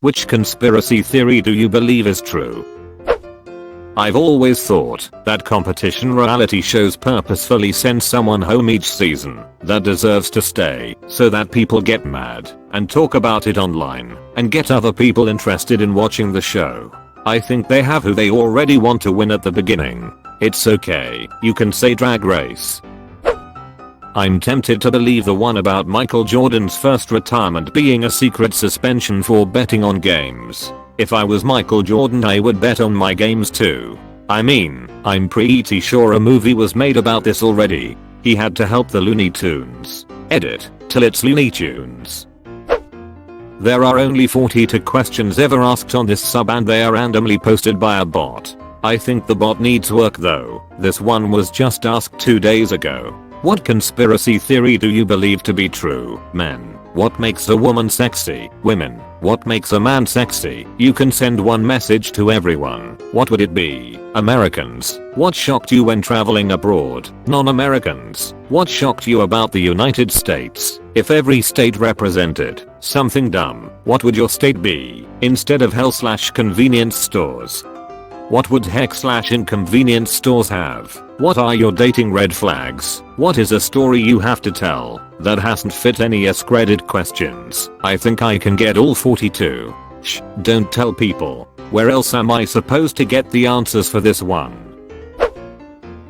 Which conspiracy theory do you believe is true? I've always thought that competition reality shows purposefully send someone home each season that deserves to stay so that people get mad and talk about it online and get other people interested in watching the show. I think they have who they already want to win at the beginning. It's okay, you can say Drag Race. I'm tempted to believe the one about Michael Jordan's first retirement being a secret suspension for betting on games. If I was Michael Jordan, I would bet on my games too. I mean, I'm pretty sure a movie was made about this already. He had to help the Looney Tunes. Edit till it's Looney Tunes. There are only 42 questions ever asked on this sub and they are randomly posted by a bot. I think the bot needs work though. This one was just asked 2 days ago. What conspiracy theory do you believe to be true? Men. What makes a woman sexy? Women. What makes a man sexy? You can send one message to everyone. What would it be? Americans. What shocked you when traveling abroad? Non-Americans. What shocked you about the United States? If every state represented something dumb, what would your state be? Instead of hell/convenience stores, what would heck/inconvenience stores have? What are your dating red flags? What is a story you have to tell that hasn't fit any AskReddit questions? I think I can get all 42. Shh, don't tell people. Where else am I supposed to get the answers for this one?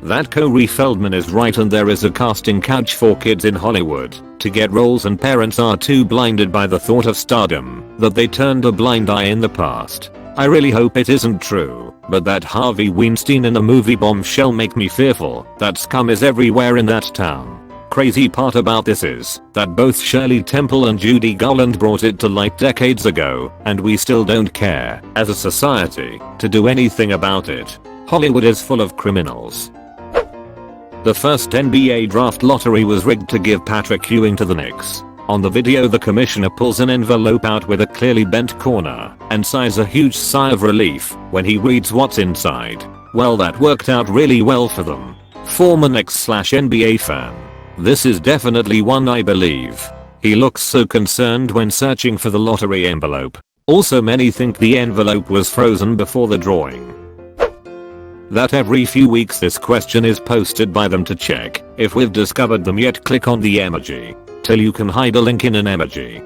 That Corey Feldman is right and there is a casting couch for kids in Hollywood to get roles and parents are too blinded by the thought of stardom that they turned a blind eye in the past. I really hope it isn't true, but that Harvey Weinstein in a movie bombshell make me fearful that scum is everywhere in that town. Crazy part about this is that both Shirley Temple and Judy Garland brought it to light decades ago and we still don't care, as a society, to do anything about it. Hollywood is full of criminals. The first NBA draft lottery was rigged to give Patrick Ewing to the Knicks. On the video the commissioner pulls an envelope out with a clearly bent corner and sighs a huge sigh of relief when he reads what's inside. Well, that worked out really well for them. Former Knicks/NBA fan. This is definitely one I believe. He looks so concerned when searching for the lottery envelope. Also, many think the envelope was frozen before the drawing. That every few weeks this question is posted by them to check if we've discovered them yet. Click on the emoji till you can hide a link in an emoji.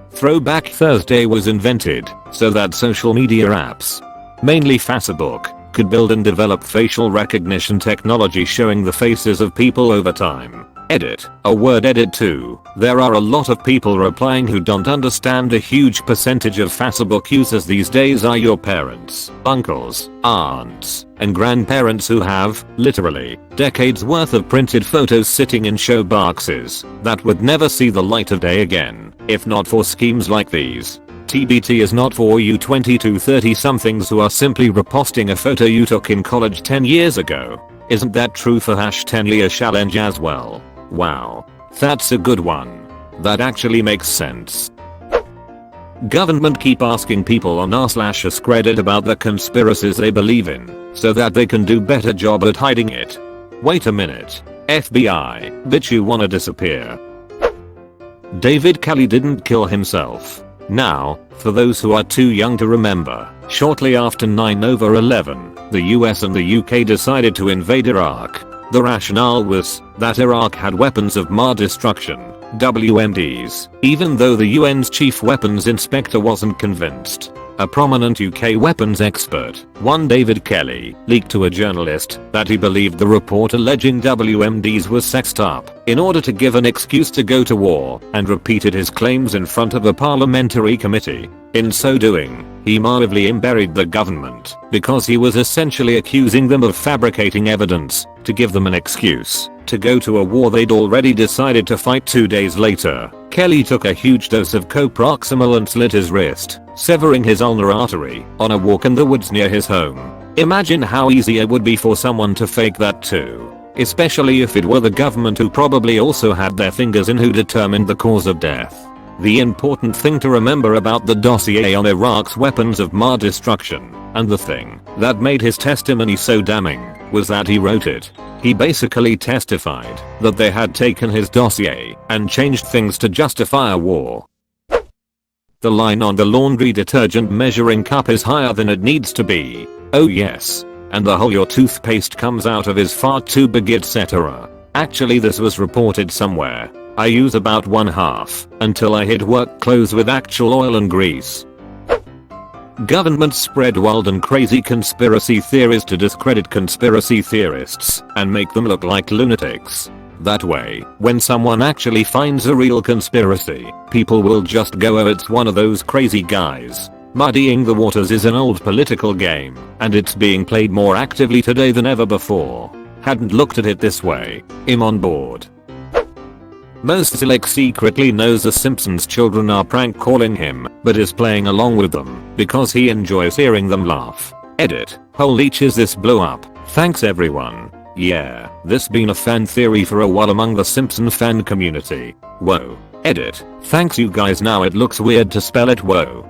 Throwback Thursday was invented so that social media apps, mainly Facebook, could build and develop facial recognition technology showing the faces of people over time. Edit. A word edit too. There are a lot of people replying who don't understand a huge percentage of Facebook users these days are your parents, uncles, aunts, and grandparents who have, literally, decades worth of printed photos sitting in show boxes that would never see the light of day again, if not for schemes like these. TBT is not for you 20 to 30 somethings who are simply reposting a photo you took in college 10 years ago. Isn't that true for #10year challenge as well? Wow. That's a good one. That actually makes sense. Government keep asking people on r/AskReddit about the conspiracies they believe in so that they can do better job at hiding it. Wait a minute. FBI, bitch, you wanna disappear. David Kelly didn't kill himself. Now, for those who are too young to remember, shortly after 9/11, the US and the UK decided to invade Iraq. The rationale was that Iraq had weapons of mass destruction, WMDs, even though the UN's chief weapons inspector wasn't convinced. A prominent UK weapons expert, one David Kelly, leaked to a journalist that he believed the report alleging WMDs was sexed up in order to give an excuse to go to war, and repeated his claims in front of a parliamentary committee. In so doing, he massively buried the government because he was essentially accusing them of fabricating evidence to give them an excuse to go to a war they'd already decided to fight 2 days later. Kelly took a huge dose of coproximal and slit his wrist, severing his ulnar artery on a walk in the woods near his home. Imagine how easy it would be for someone to fake that too. Especially if it were the government, who probably also had their fingers in who determined the cause of death. The important thing to remember about the dossier on Iraq's weapons of mass destruction, and the thing that made his testimony so damning, was that he wrote it. He basically testified that they had taken his dossier and changed things to justify a war. The line on the laundry detergent measuring cup is higher than it needs to be. Oh yes. And the hole your toothpaste comes out of is far too big, etc. Actually, this was reported somewhere. I use about 1/2 until I hit work clothes with actual oil and grease. Governments spread wild and crazy conspiracy theories to discredit conspiracy theorists and make them look like lunatics. That way, when someone actually finds a real conspiracy, people will just go, oh, it's one of those crazy guys. Muddying the waters is an old political game, and it's being played more actively today than ever before. Hadn't looked at it this way. I'm on board. Most Silik secretly knows the Simpsons children are prank calling him, but is playing along with them because he enjoys hearing them laugh. Edit. Holy cheese, this blew up. Thanks everyone. Yeah, this been a fan theory for a while among the Simpson fan community. Whoa. Edit. Thanks you guys, now it looks weird to spell it. Whoa.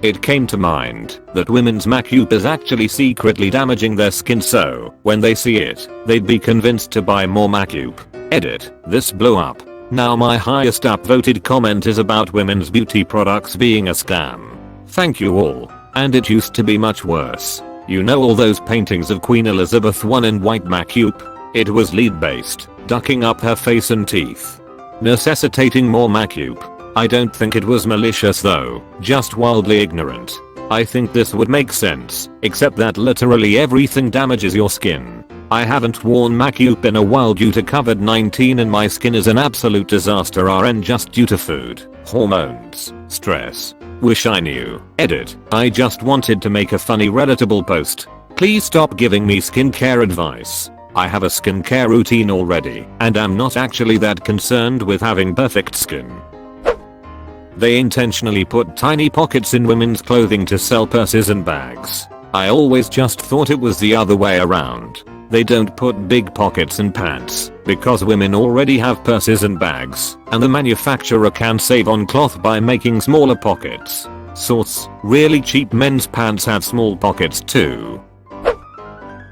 It came to mind that women's makeup is actually secretly damaging their skin, so when they see it, they'd be convinced to buy more makeup. Edit. This blew up. Now my highest upvoted comment is about women's beauty products being a scam. Thank you all. And it used to be much worse. You know all those paintings of Queen Elizabeth I in white makeup? It was lead based, ducking up her face and teeth, necessitating more makeup. I don't think it was malicious though, just wildly ignorant. I think this would make sense, except that literally everything damages your skin. I haven't worn makeup in a while due to COVID-19 and my skin is an absolute disaster RN just due to food, hormones, stress. Wish I knew. Edit. I just wanted to make a funny relatable post. Please stop giving me skincare advice. I have a skincare routine already, and I'm not actually that concerned with having perfect skin. They intentionally put tiny pockets in women's clothing to sell purses and bags. I always just thought it was the other way around. They don't put big pockets in pants because women already have purses and bags, and the manufacturer can save on cloth by making smaller pockets. Source: really cheap men's pants have small pockets too.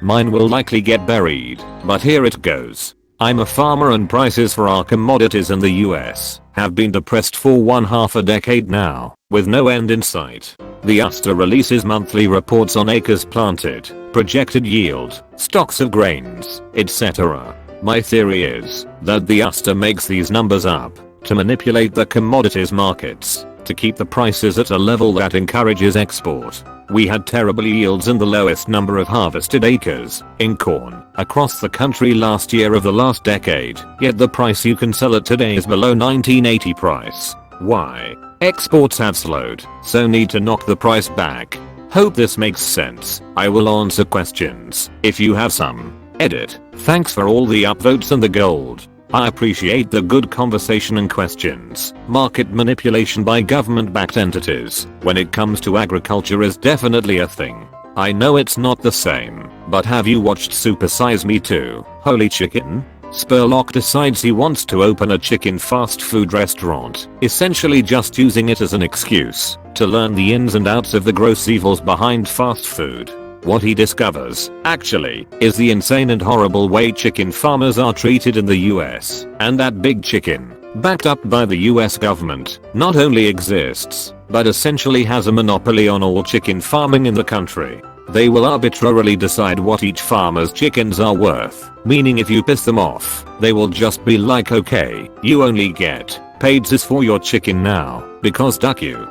Mine will likely get buried, but here it goes. I'm a farmer and prices for our commodities in the US have been depressed for 1/2 a decade now, with no end in sight. The USDA releases monthly reports on acres planted, projected yield, stocks of grains, etc. My theory is that the USDA makes these numbers up to manipulate the commodities markets, to keep the prices at a level that encourages export. We had terrible yields and the lowest number of harvested acres in corn across the country last year of the last decade, yet the price you can sell it today is below 1980 price. Why? Exports have slowed, so need to knock the price back. Hope this makes sense. I will answer questions if you have some. Edit. Thanks for all the upvotes and the gold. I appreciate the good conversation and questions. Market manipulation by government-backed entities when it comes to agriculture is definitely a thing. I know it's not the same, but have you watched Super Size Me 2? Holy chicken? Spurlock decides he wants to open a chicken fast food restaurant, essentially just using it as an excuse to learn the ins and outs of the gross evils behind fast food. What he discovers, actually, is the insane and horrible way chicken farmers are treated in the US, and that Big Chicken, backed up by the US government, not only exists, but essentially has a monopoly on all chicken farming in the country. They will arbitrarily decide what each farmer's chickens are worth, meaning if you piss them off, they will just be like, okay, you only get paid this for your chicken now, because duck you.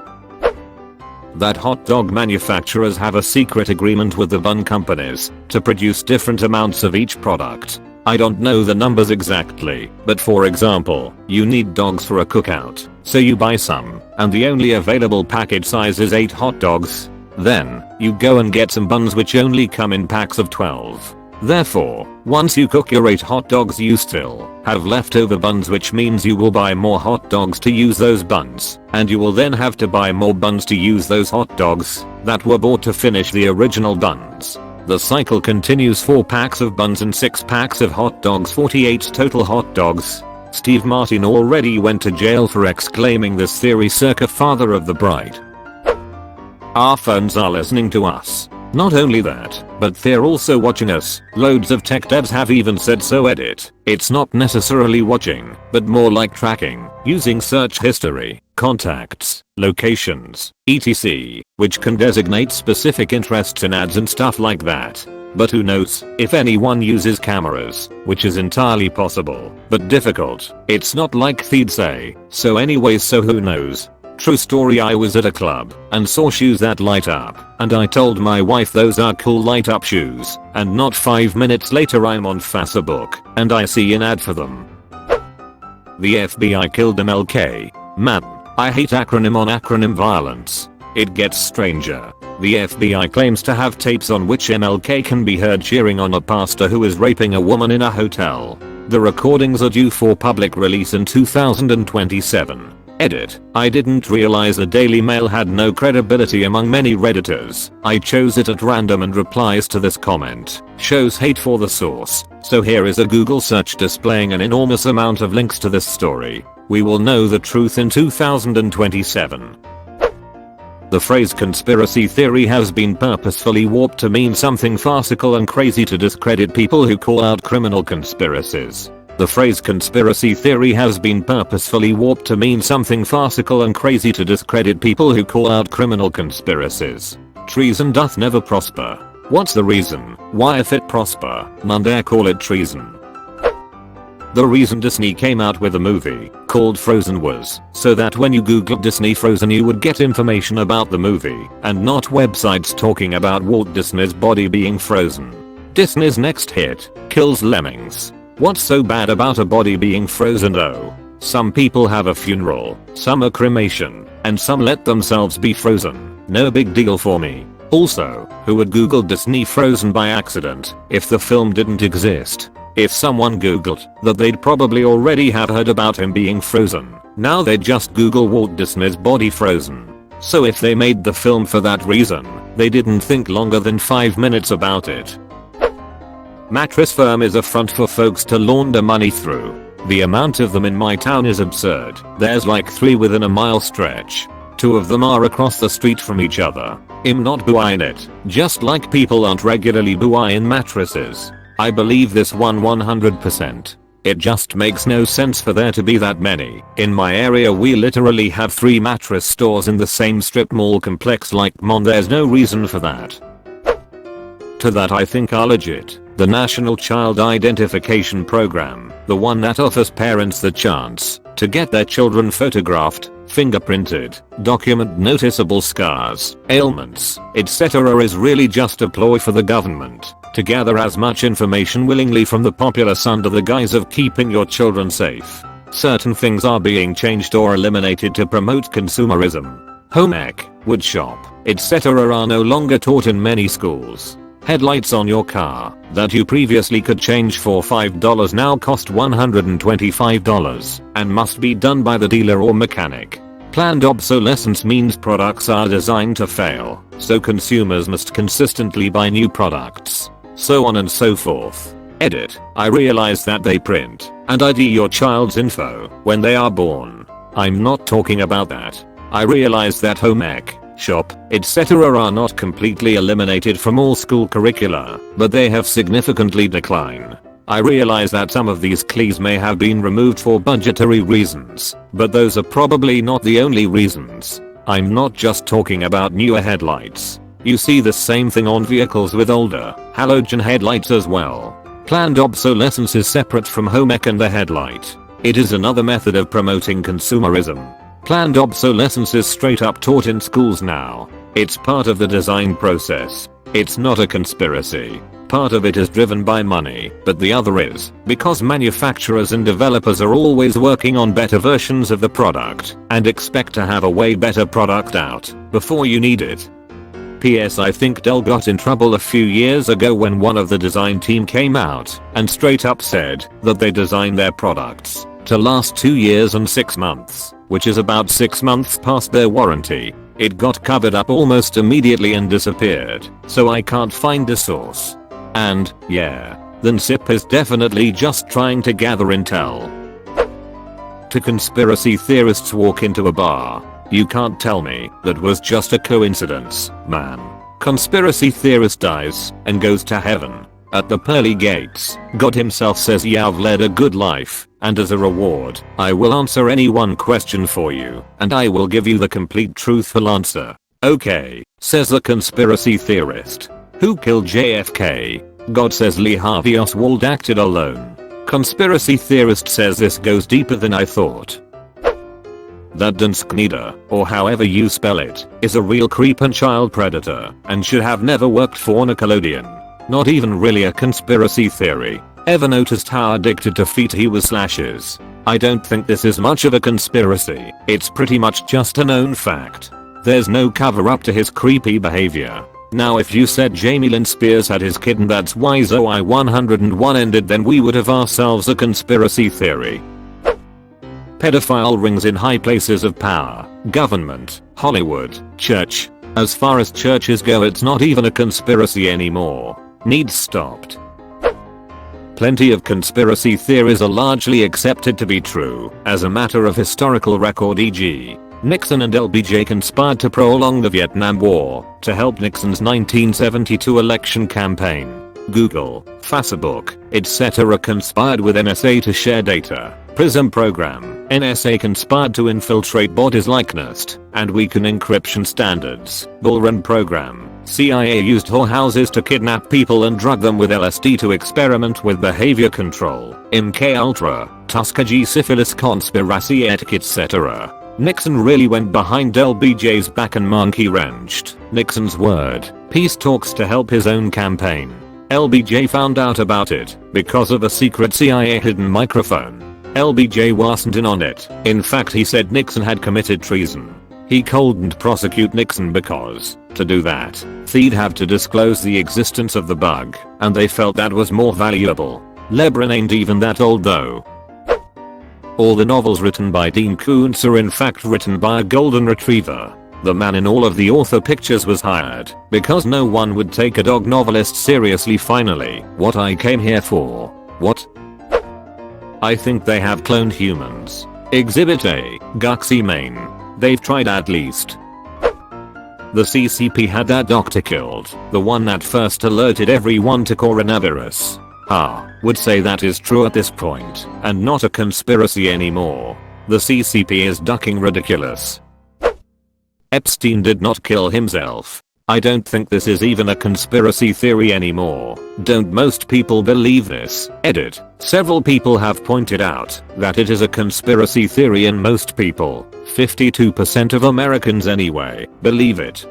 That hot dog manufacturers have a secret agreement with the bun companies to produce different amounts of each product. I don't know the numbers exactly, but for example, you need dogs for a cookout, so you buy some, and the only available package size is 8 hot dogs. Then, you go and get some buns which only come in packs of 12. Therefore, once you cook your 8 hot dogs you still have leftover buns, which means you will buy more hot dogs to use those buns, and you will then have to buy more buns to use those hot dogs that were bought to finish the original buns. The cycle continues: 4 packs of buns and 6 packs of hot dogs, 48 total hot dogs. Steve Martin already went to jail for exclaiming this theory, circa Father of the Bride. Our phones are listening to us. Not only that, but they're also watching us. Loads of tech devs have even said so. Edit. It's not necessarily watching, but more like tracking, using search history, contacts, locations, etc., which can designate specific interests in ads and stuff like that. But who knows if anyone uses cameras, which is entirely possible, but difficult. It's not like they'd say. So anyways, so who knows? True story, I was at a club and saw shoes that light up, and I told my wife those are cool light up shoes, and not 5 minutes later I'm on Facebook and I see an ad for them. The FBI killed MLK. Man, I hate acronym on acronym violence. It gets stranger. The FBI claims to have tapes on which MLK can be heard cheering on a pastor who is raping a woman in a hotel. The recordings are due for public release in 2027. Edit. I didn't realize the Daily Mail had no credibility among many Redditors. I chose it at random, and replies to this comment shows hate for the source. So here is a Google search displaying an enormous amount of links to this story. We will know the truth in 2027. The phrase conspiracy theory has been purposefully warped to mean something farcical and crazy to discredit people who call out criminal conspiracies. The phrase conspiracy theory has been purposefully warped to mean something farcical and crazy to discredit people who call out criminal conspiracies. Treason doth never prosper. What's the reason? Why if it prosper, none dare call it treason. The reason Disney came out with a movie called Frozen was so that when you googled Disney Frozen you would get information about the movie and not websites talking about Walt Disney's body being frozen. Disney's next hit kills lemmings. What's so bad about a body being frozen? Oh, some people have a funeral, some a cremation, and some let themselves be frozen. No big deal for me. Also, who would Google Disney Frozen by accident if the film didn't exist? If someone googled that, they'd probably already have heard about him being frozen. Now they just Google Walt Disney's body frozen. So if they made the film for that reason, they didn't think longer than 5 minutes about it. Mattress firm is a front for folks to launder money through. The amount of them in my town is absurd. There's like 3 within a mile stretch. 2 of them are across the street from each other. I'm not buying it, just like people aren't regularly buying mattresses. I believe this one 100%. It just makes no sense for there to be that many. In my area we literally have 3 mattress stores in the same strip mall complex. Like, there's no reason for that. To that I think are legit. The National Child Identification Program, the one that offers parents the chance to get their children photographed, fingerprinted, document noticeable scars, ailments, etc., is really just a ploy for the government to gather as much information willingly from the populace under the guise of keeping your children safe. Certain things are being changed or eliminated to promote consumerism. Home ec, woodshop, etc. are no longer taught in many schools. Headlights on your car that you previously could change for $5 now cost $125 and must be done by the dealer or mechanic. Planned obsolescence means products are designed to fail, so consumers must consistently buy new products. So on and so forth. Edit. I realize that they print and ID your child's info when they are born. I'm not talking about that. I realize that home ec, shop, etc. are not completely eliminated from all school curricula, but they have significantly declined. I realize that some of these CLEs may have been removed for budgetary reasons, but those are probably not the only reasons. I'm not just talking about newer headlights. You see the same thing on vehicles with older, halogen headlights as well. Planned obsolescence is separate from home ec and the headlight. It is another method of promoting consumerism. Planned obsolescence is straight up taught in schools now. It's part of the design process. It's not a conspiracy. Part of it is driven by money, but the other is because manufacturers and developers are always working on better versions of the product and expect to have a way better product out before you need it. PS, I think Dell got in trouble a few years ago when one of the design team came out and straight up said that they designed their products to last 2 years and 6 months, which is about 6 months past their warranty. It got covered up almost immediately and disappeared, so I can't find the source. And, yeah, then SIP is definitely just trying to gather intel. To conspiracy theorists walk into a bar. You can't tell me that was just a coincidence, man. Conspiracy theorist dies and goes to heaven. At the pearly gates, God himself says, "Yeah, I've led a good life. and as a reward, I will answer any one question for you, and I will give you the complete truthful answer. Okay, says the conspiracy theorist. Who killed JFK? God says Lee Harvey Oswald acted alone. Conspiracy theorist says this goes deeper than I thought. That Dansknida, or however you spell it, is a real creep and child predator, and should have never worked for Nickelodeon. Not even really a conspiracy theory. Ever noticed how addicted to feet he was /? I don't think this is much of a conspiracy, it's pretty much just a known fact. There's no cover up to his creepy behavior. Now if you said Jamie Lynn Spears had his kid and that's why Zoe 101 ended, then we would have ourselves a conspiracy theory. Pedophile rings in high places of power, government, Hollywood, church. As far as churches go, it's not even a conspiracy anymore. Needs stopped. Plenty of conspiracy theories are largely accepted to be true as a matter of historical record, e.g. Nixon and LBJ conspired to prolong the Vietnam War to help Nixon's 1972 election campaign. Google, Facebook, etc. conspired with NSA to share data. PRISM program, NSA conspired to infiltrate bodies like NIST and weaken encryption standards. Bullrun program, CIA used whorehouses to kidnap people and drug them with LSD to experiment with behavior control. MK Ultra, Tuskegee syphilis conspiracy etc. Nixon really went behind LBJ's back and monkey wrenched Nixon's word, peace talks to help his own campaign. LBJ found out about it because of a secret CIA hidden microphone. LBJ wasn't in on it. In fact, he said Nixon had committed treason. He couldn't prosecute Nixon because, to do that, they'd have to disclose the existence of the bug, and they felt that was more valuable. LeBron ain't even that old though. All the novels written by Dean Koontz are in fact written by a golden retriever. The man in all of the author pictures was hired because no one would take a dog novelist seriously. Finally, what I came here for. What? I think they have cloned humans. Exhibit A, Guxy, Maine. They've tried at least. The CCP had that doctor killed, the one that first alerted everyone to coronavirus. Would say that is true at this point, and not a conspiracy anymore. The CCP is ducking ridiculous. Epstein did not kill himself. I don't think this is even a conspiracy theory anymore. Don't most people believe this? Edit. Several people have pointed out that it is a conspiracy theory, and most people, 52% of Americans anyway, believe it.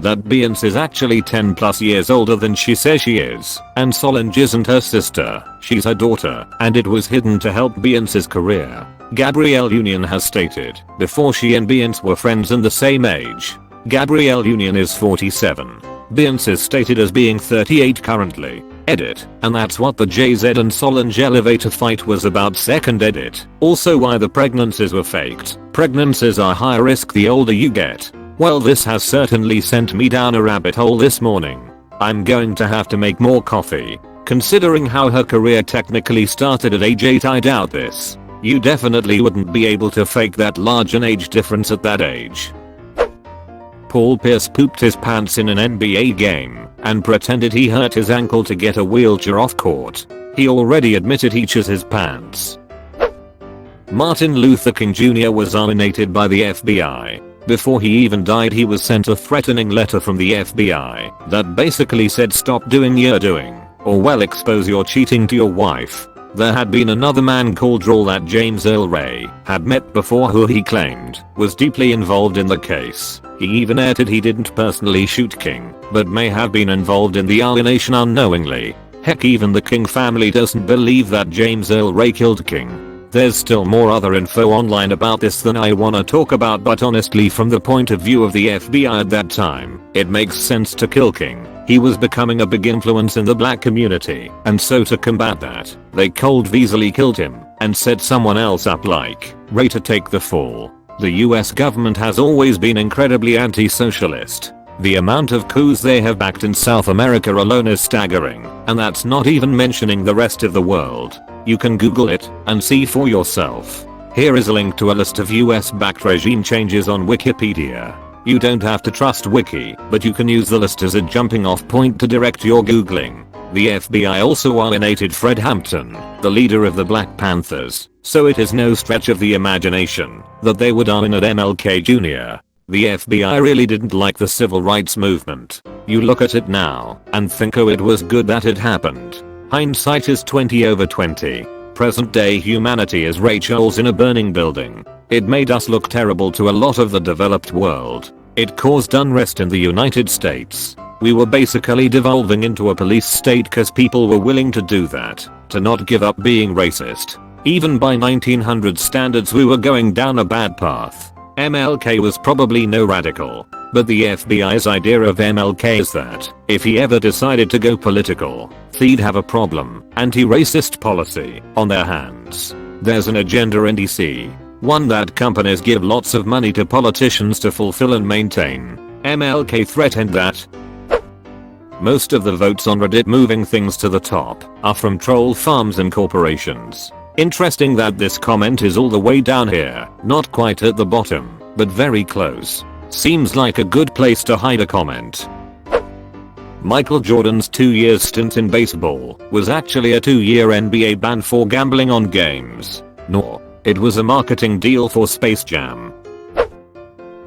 That Beyonce is actually 10 plus years older than she says she is, and Solange isn't her sister, she's her daughter, and it was hidden to help Beyonce's career. Gabrielle Union has stated before she and Beyonce were friends and the same age. Gabrielle Union is 47. Beyonce is stated as being 38 currently. Edit. And that's what the JZ and Solange elevator fight was about. Second edit. Also why the pregnancies were faked. Pregnancies are high risk the older you get. Well, this has certainly sent me down a rabbit hole this morning. I'm going to have to make more coffee. Considering how her career technically started at age 8, I doubt this. You definitely wouldn't be able to fake that large an age difference at that age. Paul Pierce pooped his pants in an NBA game and pretended he hurt his ankle to get a wheelchair off court. He already admitted he chews his pants. Martin Luther King Jr. was nominated by the FBI. Before he even died, he was sent a threatening letter from the FBI that basically said stop doing you're doing, or well expose your cheating to your wife. There had been another man called Raul that James Earl Ray had met before, who he claimed was deeply involved in the case. He even added he didn't personally shoot King, but may have been involved in the alienation unknowingly. Heck, even the King family doesn't believe that James Earl Ray killed King. There's still more other info online about this than I wanna talk about, but honestly, from the point of view of the FBI at that time, it makes sense to kill King. He was becoming a big influence in the black community, and so to combat that, they cold easily killed him and set someone else up like Ray to take the fall. The US government has always been incredibly anti-socialist. The amount of coups they have backed in South America alone is staggering, and that's not even mentioning the rest of the world. You can Google it and see for yourself. Here is a link to a list of US-backed regime changes on Wikipedia. You don't have to trust Wiki, but you can use the list as a jumping off point to direct your Googling. The FBI also eliminated Fred Hampton, the leader of the Black Panthers, so it is no stretch of the imagination that they would eliminate MLK Jr. The FBI really didn't like the civil rights movement. You look at it now and think, oh, it was good that it happened. Hindsight is 20/20. Present day humanity is Rachel's in a burning building. It made us look terrible to a lot of the developed world. It caused unrest in the United States. We were basically devolving into a police state cause people were willing to do that, to not give up being racist. Even by 1900 standards we were going down a bad path. MLK was probably no radical, but the FBI's idea of MLK is that if he ever decided to go political, they'd have a problem, anti-racist policy, on their hands. There's an agenda in DC, one that companies give lots of money to politicians to fulfill and maintain. MLK threatened that. Most of the votes on Reddit moving things to the top are from troll farms and corporations. Interesting that this comment is all the way down here, not quite at the bottom, but very close. Seems like a good place to hide a comment. Michael Jordan's 2-year stint in baseball was actually a 2-year NBA ban for gambling on games. No, it was a marketing deal for Space Jam.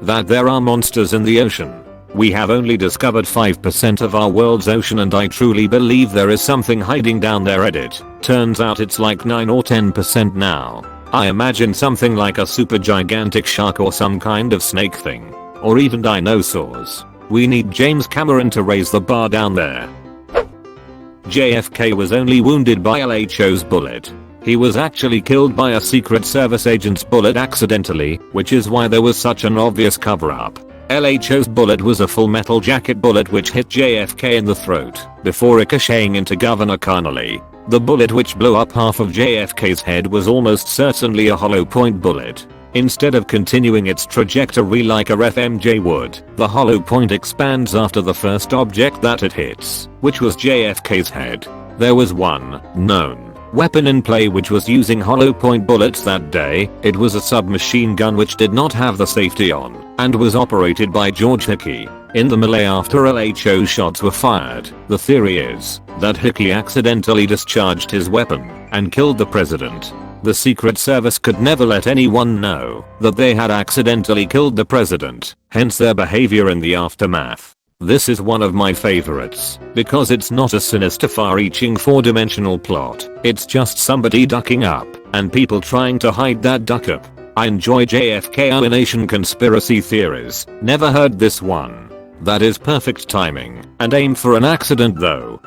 That there are monsters in the ocean. We have only discovered 5% of our world's ocean and I truly believe there is something hiding down there. Reddit. Turns out it's like 9 or 10% now. I imagine something like a super gigantic shark or some kind of snake thing. Or even dinosaurs. We need James Cameron to raise the bar down there. JFK was only wounded by LHO's bullet. He was actually killed by a Secret Service agent's bullet accidentally, which is why there was such an obvious cover-up. LHO's bullet was a full metal jacket bullet which hit JFK in the throat before ricocheting into Governor Connolly. The bullet which blew up half of JFK's head was almost certainly a hollow point bullet. Instead of continuing its trajectory like a FMJ would, the hollow point expands after the first object that it hits, which was JFK's head. There was one known weapon in play which was using hollow point bullets that day. It was a submachine gun which did not have the safety on and was operated by George Hickey. In the melee after LHO shots were fired, the theory is that Hickey accidentally discharged his weapon and killed the president. The Secret Service could never let anyone know that they had accidentally killed the president, hence their behavior in the aftermath. This is one of my favorites, because it's not a sinister far-reaching 4-dimensional plot, it's just somebody ducking up, and people trying to hide that duck up. I enjoy JFK elimination conspiracy theories, never heard this one. That is perfect timing, and aim for an accident though.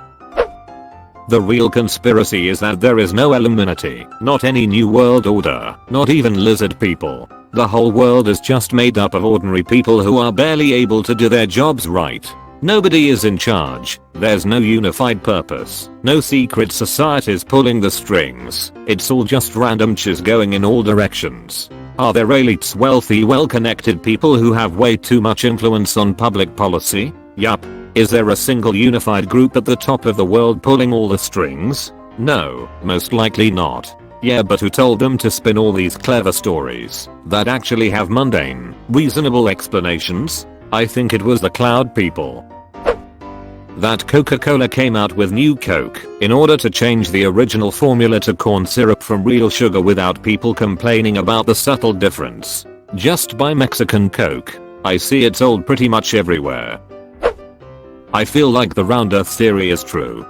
The real conspiracy is that there is no Illuminati, not any new world order, not even lizard people. The whole world is just made up of ordinary people who are barely able to do their jobs right. Nobody is in charge, there's no unified purpose, no secret societies pulling the strings, it's all just random chis going in all directions. Are there elites, wealthy, well-connected people who have way too much influence on public policy? Yup. Is there a single unified group at the top of the world pulling all the strings? No, most likely not. Yeah, but who told them to spin all these clever stories that actually have mundane, reasonable explanations? I think it was the cloud people. That Coca-Cola came out with new Coke in order to change the original formula to corn syrup from real sugar without people complaining about the subtle difference. Just buy Mexican Coke. I see it sold pretty much everywhere. I feel like the round earth theory is true.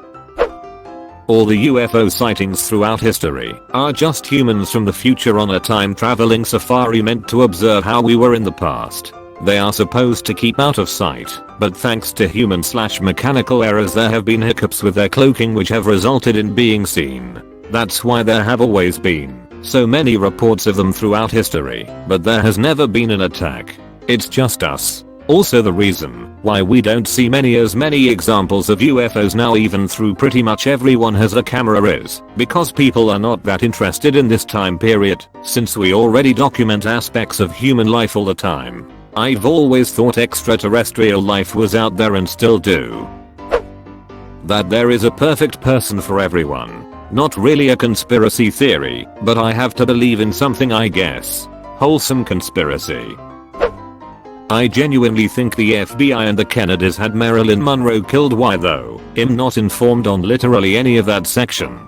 All the UFO sightings throughout history are just humans from the future on a time traveling safari meant to observe how we were in the past. They are supposed to keep out of sight, but thanks to human/mechanical errors there have been hiccups with their cloaking which have resulted in being seen. That's why there have always been so many reports of them throughout history, but there has never been an attack. It's just us. Also the reason why we don't see as many examples of UFOs now even through pretty much everyone has a camera is because people are not that interested in this time period, since we already document aspects of human life all the time. I've always thought extraterrestrial life was out there and still do. That there is a perfect person for everyone. Not really a conspiracy theory, but I have to believe in something I guess. Wholesome conspiracy. I genuinely think the FBI and the Kennedys had Marilyn Monroe killed. Why though? I'm not informed on literally any of that section.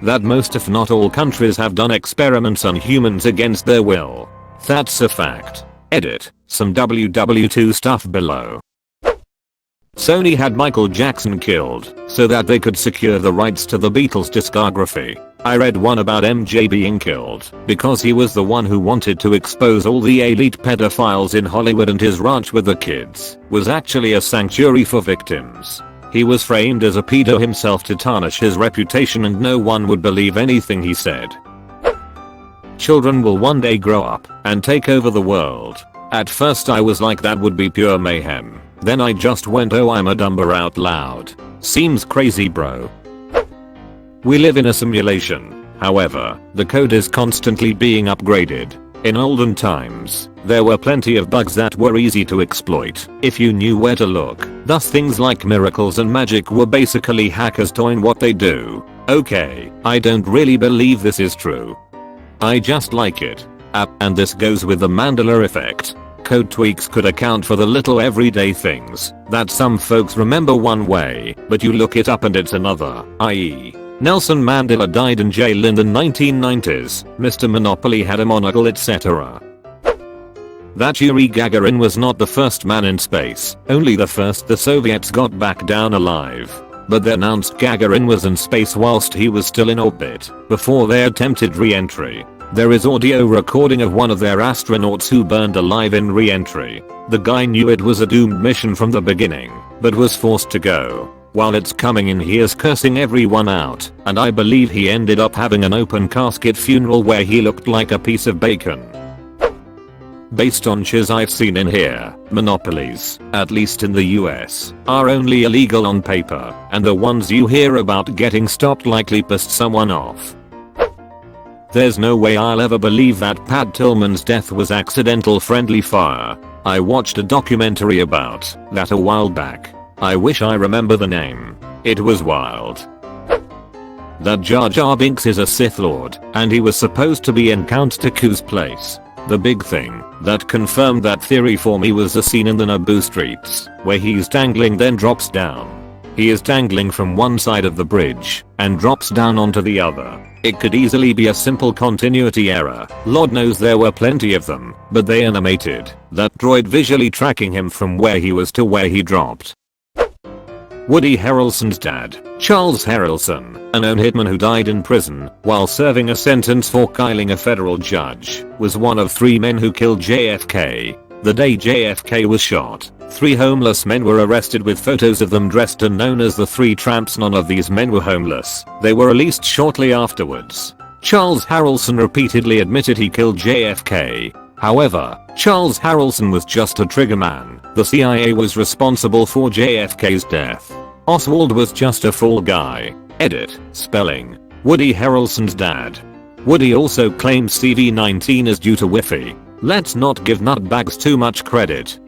That most if not all countries have done experiments on humans against their will. That's a fact. Edit. Some WW2 stuff below. Sony had Michael Jackson killed so that they could secure the rights to the Beatles discography. I read one about MJ being killed because he was the one who wanted to expose all the elite pedophiles in Hollywood, and his ranch with the kids was actually a sanctuary for victims. He was framed as a pedo himself to tarnish his reputation, and no one would believe anything he said. Children will one day grow up and take over the world. At first I was like, that would be pure mayhem. Then I just went, oh, I'm a dumber out loud. Seems crazy, bro. We live in a simulation. However, the code is constantly being upgraded. In olden times, there were plenty of bugs that were easy to exploit if you knew where to look. Thus things like miracles and magic were basically hackers doing what they do. Okay, I don't really believe this is true. I just like it. And this goes with the Mandela effect. Code tweaks could account for the little everyday things that some folks remember one way, but you look it up and it's another, i.e. Nelson Mandela died in jail in the 1990s, Mr. Monopoly had a monocle, etc. That Yuri Gagarin was not the first man in space, only the first the Soviets got back down alive. But they announced Gagarin was in space whilst he was still in orbit, before they attempted re-entry. There is audio recording of one of their astronauts who burned alive in re-entry. The guy knew it was a doomed mission from the beginning, but was forced to go. While it's coming in, he is cursing everyone out, and I believe he ended up having an open casket funeral where he looked like a piece of bacon. Based on shiz I've seen in here, monopolies, at least in the US, are only illegal on paper, and the ones you hear about getting stopped likely pissed someone off. There's no way I'll ever believe that Pat Tillman's death was accidental friendly fire. I watched a documentary about that a while back. I wish I remember the name. It was wild. That Jar Jar Binks is a Sith Lord, and he was supposed to be in Count Dooku's place. The big thing that confirmed that theory for me was the scene in the Naboo streets, where he's dangling then drops down. He is dangling from one side of the bridge and drops down onto the other. It could easily be a simple continuity error. Lord knows there were plenty of them, but they animated that droid visually tracking him from where he was to where he dropped. Woody Harrelson's dad, Charles Harrelson, a known hitman who died in prison while serving a sentence for killing a federal judge, was one of 3 men who killed JFK. The day JFK was shot, 3 homeless men were arrested with photos of them dressed and known as the 3 Tramps. None of these men were homeless. They were released shortly afterwards. Charles Harrelson repeatedly admitted he killed JFK. However, Charles Harrelson was just a triggerman. The CIA was responsible for JFK's death. Oswald was just a fall guy. Edit. Spelling. Woody Harrelson's dad. Woody also claims CV-19 is due to Wi-Fi. Let's not give nutbags too much credit.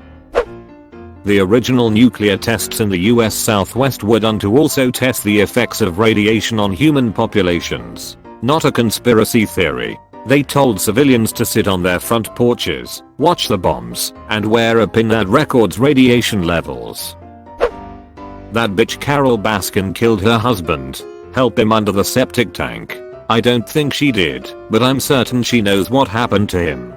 The original nuclear tests in the US Southwest were done to also test the effects of radiation on human populations. Not a conspiracy theory. They told civilians to sit on their front porches, watch the bombs, and wear a pin that records radiation levels. That bitch Carol Baskin killed her husband. Help him under the septic tank. I don't think she did, but I'm certain she knows what happened to him.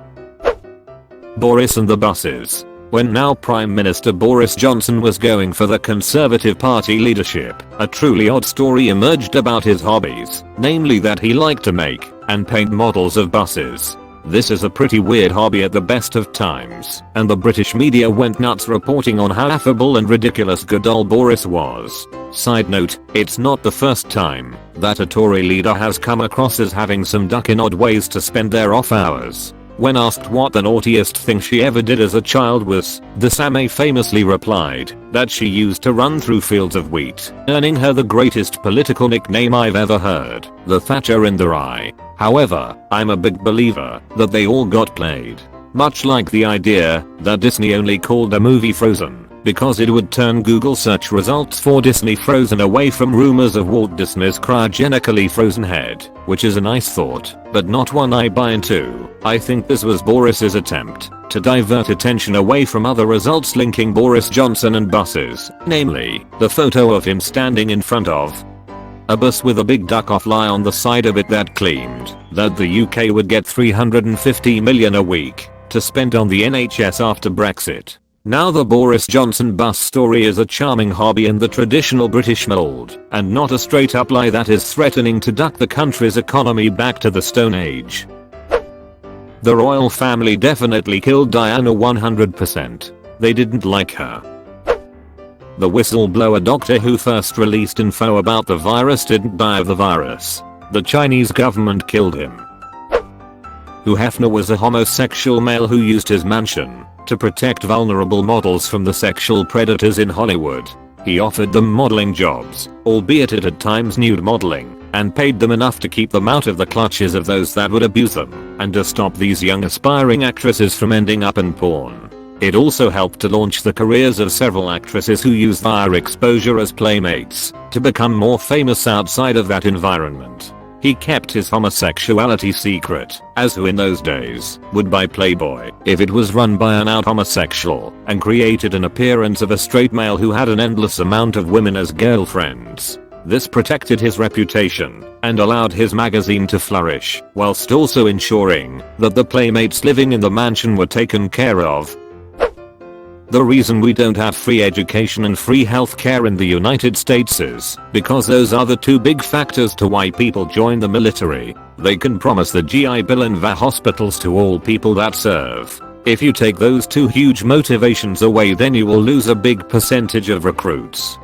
Boris and the buses. When now Prime Minister Boris Johnson was going for the Conservative Party leadership, a truly odd story emerged about his hobbies, namely that he liked to make and paint models of buses. This is a pretty weird hobby at the best of times, and the British media went nuts reporting on how affable and ridiculous good old Boris was. Side note, it's not the first time that a Tory leader has come across as having some duckin' odd ways to spend their off hours. When asked what the naughtiest thing she ever did as a child was, the Samay famously replied that she used to run through fields of wheat, earning her the greatest political nickname I've ever heard, the Thatcher in the Rye. However, I'm a big believer that they all got played. Much like the idea that Disney only called a movie Frozen because it would turn Google search results for Disney Frozen away from rumors of Walt Disney's cryogenically frozen head, which is a nice thought, but not one I buy into. I think this was Boris's attempt to divert attention away from other results linking Boris Johnson and buses, namely, the photo of him standing in front of a bus with a big duck off lie on the side of it that claimed that the UK would get 350 million a week to spend on the NHS after Brexit. Now the Boris Johnson bus story is a charming hobby in the traditional British mold, and not a straight up lie that is threatening to duck the country's economy back to the Stone Age. The royal family definitely killed Diana 100%. They didn't like her. The whistleblower doctor who first released info about the virus didn't die of the virus. The Chinese government killed him. Hugh Hefner was a homosexual male who used his mansion to protect vulnerable models from the sexual predators in Hollywood. He offered them modeling jobs, albeit at times nude modeling, and paid them enough to keep them out of the clutches of those that would abuse them, and to stop these young aspiring actresses from ending up in porn. It also helped to launch the careers of several actresses who used their exposure as playmates to become more famous outside of that environment. He kept his homosexuality secret, as who in those days would buy Playboy if it was run by an out homosexual, and created an appearance of a straight male who had an endless amount of women as girlfriends. This protected his reputation and allowed his magazine to flourish, whilst also ensuring that the playmates living in the mansion were taken care of. The reason we don't have free education and free healthcare in the United States is because those are the two big factors to why people join the military. They can promise the GI Bill and VA hospitals to all people that serve. If you take those two huge motivations away, then you will lose a big percentage of recruits.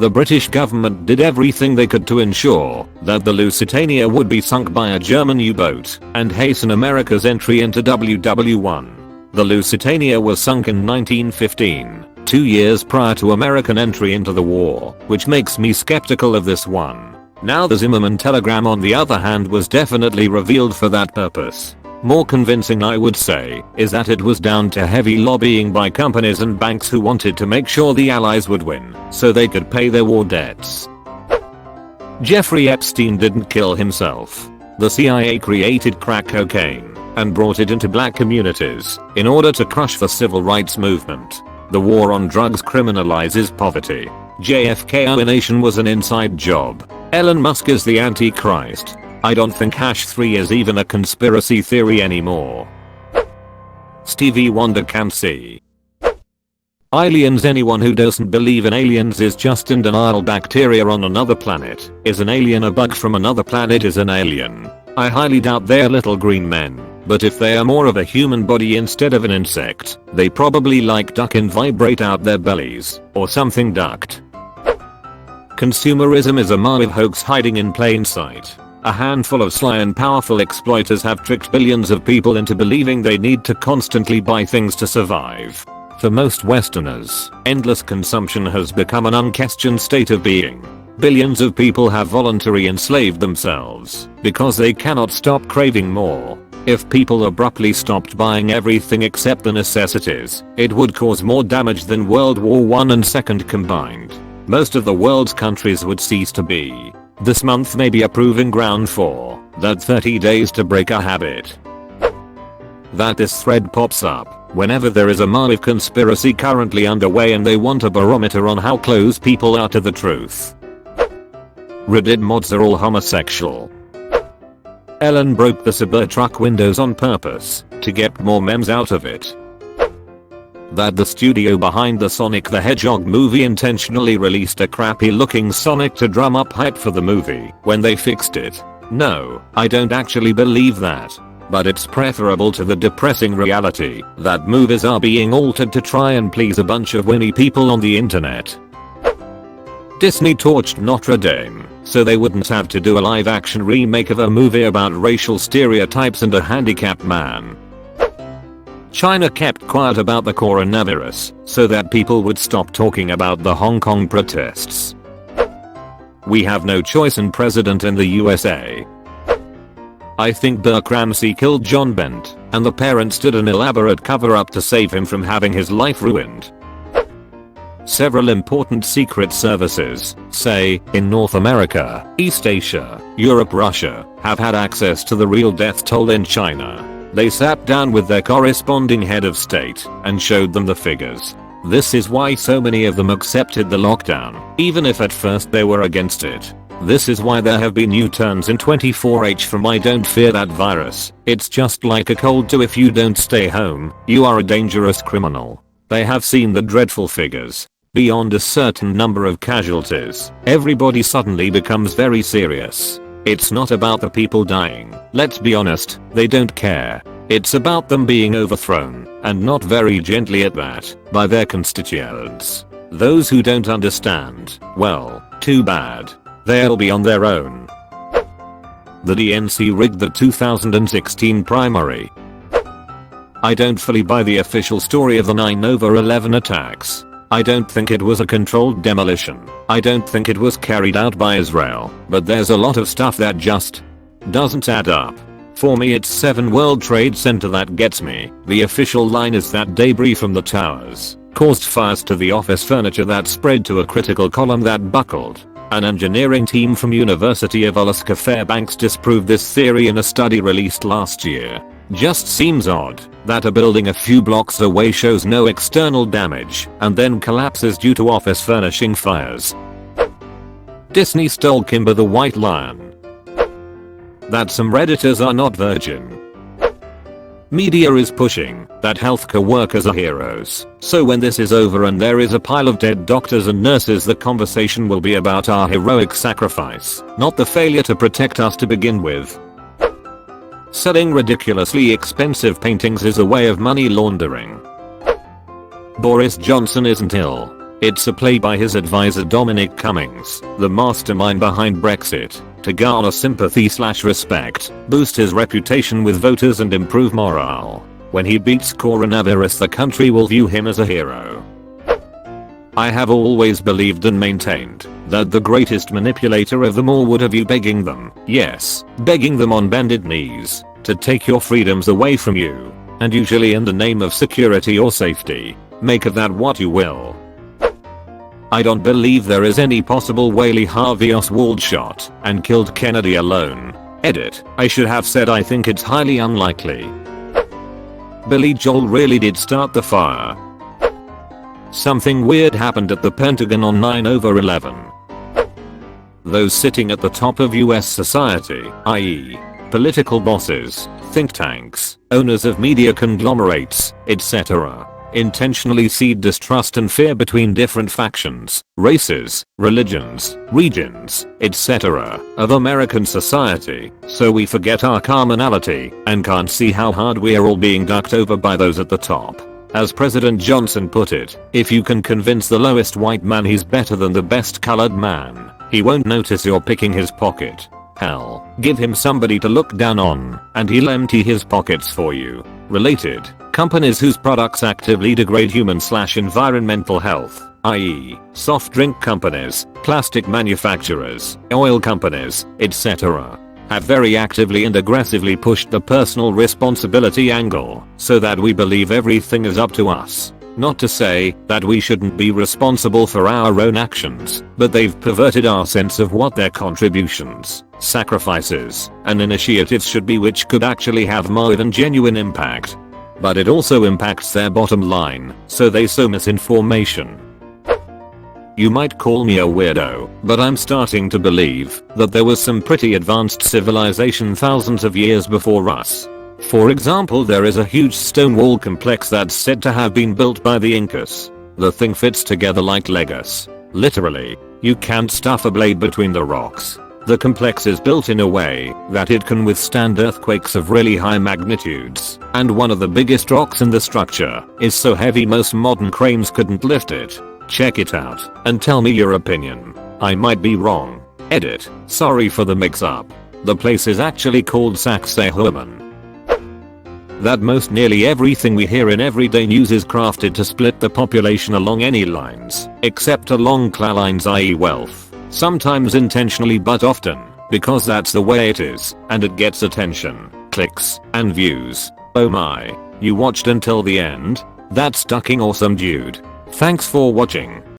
The British government did everything they could to ensure that the Lusitania would be sunk by a German U-boat and hasten America's entry into WW1. The Lusitania was sunk in 1915, 2 years prior to American entry into the war, which makes me skeptical of this one. Now the Zimmerman telegram on the other hand was definitely revealed for that purpose. More convincing I would say is that it was down to heavy lobbying by companies and banks who wanted to make sure the Allies would win so they could pay their war debts. Jeffrey Epstein didn't kill himself. The CIA created crack cocaine and brought it into black communities in order to crush the civil rights movement. The war on drugs criminalizes poverty. JFK elimination was an inside job. Elon Musk is the Antichrist. I don't think #3 is even a conspiracy theory anymore. Stevie Wonder can't see. Aliens. Anyone who doesn't believe in aliens is just in denial. Bacteria on another planet is an alien. A bug from another planet is an alien. I highly doubt they're little green men, but if they are more of a human body instead of an insect, they probably like duck and vibrate out their bellies, or something ducked. Consumerism is a massive hoax hiding in plain sight. A handful of sly and powerful exploiters have tricked billions of people into believing they need to constantly buy things to survive. For most Westerners, endless consumption has become an unquestioned state of being. Billions of people have voluntarily enslaved themselves because they cannot stop craving more. If people abruptly stopped buying everything except the necessities, it would cause more damage than World War I and II combined. Most of the world's countries would cease to be. This month may be a proving ground for that 30 days to break a habit. That this thread pops up whenever there is a massive conspiracy currently underway and they want a barometer on how close people are to the truth. Reddit mods are all homosexual. Ellen broke the Cybertruck windows on purpose to get more memes out of it. That the studio behind the Sonic the Hedgehog movie intentionally released a crappy looking Sonic to drum up hype for the movie when they fixed it. No, I don't actually believe that. But it's preferable to the depressing reality that movies are being altered to try and please a bunch of whiny people on the internet. Disney torched Notre Dame so they wouldn't have to do a live action remake of a movie about racial stereotypes and a handicapped man. China kept quiet about the coronavirus so that people would stop talking about the Hong Kong protests. We have no choice in president in the USA. I think Burke Ramsey killed John Bent, and the parents did an elaborate cover-up to save him from having his life ruined. Several important secret services, say, in North America, East Asia, Europe, Russia, have had access to the real death toll in China. They sat down with their corresponding head of state and showed them the figures. This is why so many of them accepted the lockdown, even if at first they were against it. This is why there have been U-turns in 24H from I don't fear that virus. It's just like a cold too. If you don't stay home, you are a dangerous criminal. They have seen the dreadful figures. Beyond a certain number of casualties, everybody suddenly becomes very serious. It's not about the people dying. Let's be honest, they don't care. It's about them being overthrown, and not very gently at that, by their constituents. Those who don't understand, well, too bad. They'll be on their own. The DNC rigged the 2016 primary. I don't fully buy the official story of the 9/11 attacks. I don't think it was a controlled demolition. I don't think it was carried out by Israel, but there's a lot of stuff that just doesn't add up. For me, it's 7 World Trade Center that gets me. The official line is that debris from the towers caused fires to the office furniture that spread to a critical column that buckled. An engineering team from University of Alaska Fairbanks disproved this theory in a study released last year. Just seems odd that a building a few blocks away shows no external damage and then collapses due to office furnishing fires. Disney stole Kimber the White Lion. That some Redditors are not virgin. Media is pushing that healthcare workers are heroes. So when this is over and there is a pile of dead doctors and nurses, the conversation will be about our heroic sacrifice, not the failure to protect us to begin with. Selling ridiculously expensive paintings is a way of money laundering. Boris Johnson isn't ill. It's a play by his advisor Dominic Cummings, the mastermind behind Brexit, to garner sympathy/respect, boost his reputation with voters and improve morale. When he beats coronavirus, the country will view him as a hero. I have always believed and maintained that the greatest manipulator of them all would have you begging them, yes, begging them on bended knees, to take your freedoms away from you, and usually in the name of security or safety. Make of that what you will. I don't believe there is any possible way Lee Harvey Oswald shot and killed Kennedy alone. Edit. I should have said I think it's highly unlikely. Billy Joel really did start the fire. Something weird happened at the Pentagon on 9/11. Those sitting at the top of US society, i.e., political bosses, think tanks, owners of media conglomerates, etc., intentionally seed distrust and fear between different factions, races, religions, regions, etc. of American society, so we forget our commonality and can't see how hard we are all being ducked over by those at the top. As President Johnson put it, if you can convince the lowest white man he's better than the best colored man, he won't notice you're picking his pocket. Hell, give him somebody to look down on, and he'll empty his pockets for you. Related, companies whose products actively degrade human/environmental health, i.e., soft drink companies, plastic manufacturers, oil companies, etc., have very actively and aggressively pushed the personal responsibility angle so that we believe everything is up to us. Not to say that we shouldn't be responsible for our own actions, but they've perverted our sense of what their contributions, sacrifices, and initiatives should be, which could actually have more than genuine impact. But it also impacts their bottom line, so they sow misinformation. You might call me a weirdo, but I'm starting to believe that there was some pretty advanced civilization thousands of years before us. For example, there is a huge stone wall complex that's said to have been built by the Incas. The thing fits together like Legos. Literally, you can't stuff a blade between the rocks. The complex is built in a way that it can withstand earthquakes of really high magnitudes, and one of the biggest rocks in the structure is so heavy most modern cranes couldn't lift it. Check it out and tell me your opinion. I might be wrong. Edit. Sorry for the mix-up. The place is actually called Sacsayhuaman. That most nearly everything we hear in everyday news is crafted to split the population along any lines, except along class lines, i.e. wealth. Sometimes intentionally, but often because that's the way it is, and it gets attention, clicks, and views. Oh my, you watched until the end? That's fucking awesome, dude. Thanks for watching.